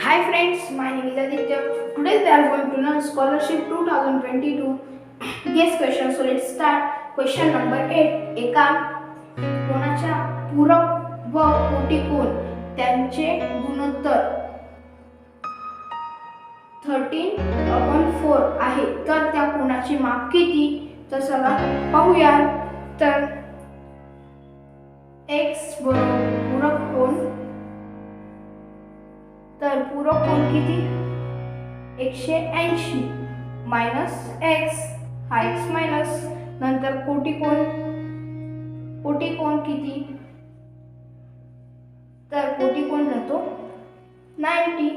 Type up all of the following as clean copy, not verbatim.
Hi friends, my name is Aditya. Today we are going to learn Scholarship 2022 guess question. So let's start. Question number 8. एका कोणाच्या पूरक व कोटिकोण त्यांचे गुणोत्तर 13/4 आहे. तर त्या कोणाचे माप किती? तर चला पाहूया. तर x बरोबर पूरक कोण, तर पूरक कोण किती? 180 मायनस x, हा x मायनस, नंतर कोटिकोण किती? तर कोटिकोण राहतो 90,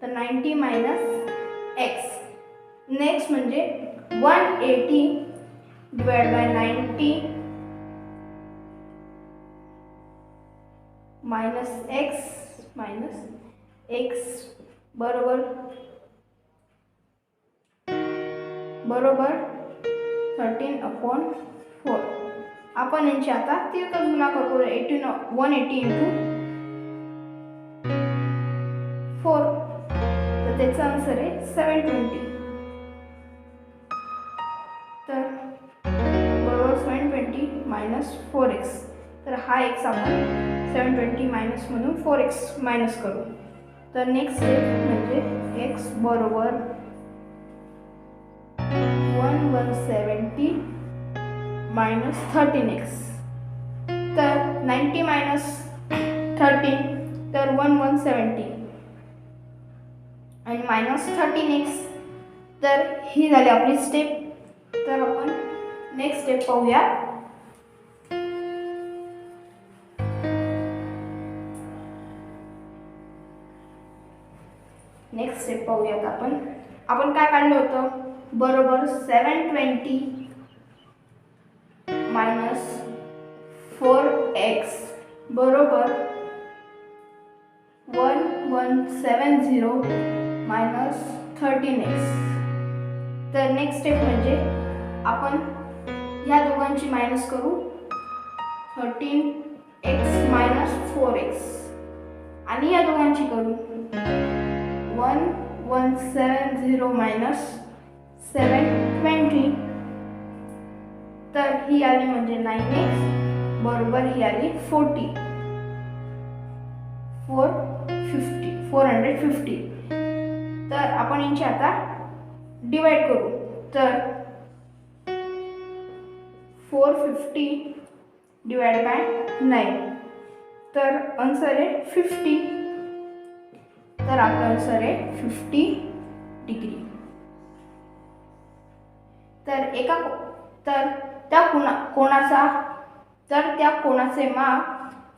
तर 90 मायनस x. नेक्स्ट म्हणजे 180 डिवाइड बाय 90 मायनस x बरोबर 13/4. आपण यांची आता तिरकस गुणाकार करू. 180 इंटू 4, तर त्याचा आन्सर आहे 720. तर बरोबर 720 मायनस 4x. तर हा x आपण 720 मायनस म्हणून 4x मायनस करू. तर नेक्स्ट स्टेप म्हणजे x बरोबर 1170 मायनस 13x. तर 90 मायनस 13, तर 1170 आणि मायनस 13x. तर ही झाली आपली स्टेप. तर आपण नेक्स्ट स्टेप पाहूया. नेक्स्ट स्टेप पाहूयात. आपण काय काढलं होतं? बरोबर 720 मायनस 4x बरोबर 1170 मायनस 13x. तर नेक्स्ट स्टेप म्हणजे आपण ह्या दोघांची मायनस करू. 13x मायनस 4x आणि या दोघांची करू 1170 मायनस 720. तर ही आली म्हणजे 9x बरोबर ही आली 450. तर आपण यांची आता डिवाइड करू. तर 450 डिवाइड बाय 9, तर आन्सर आहे 50. तर आपलं आन्सर आहे 50 डिग्री. तर त्या कोणाचे माप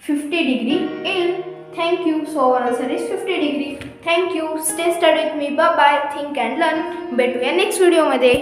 50 डिग्री येईल. Thank you. So our answer is 50 degree. Thank you. Stay study with me. Bye bye. Think and learn. भेटूया नेक्स्ट व्हिडिओमध्ये.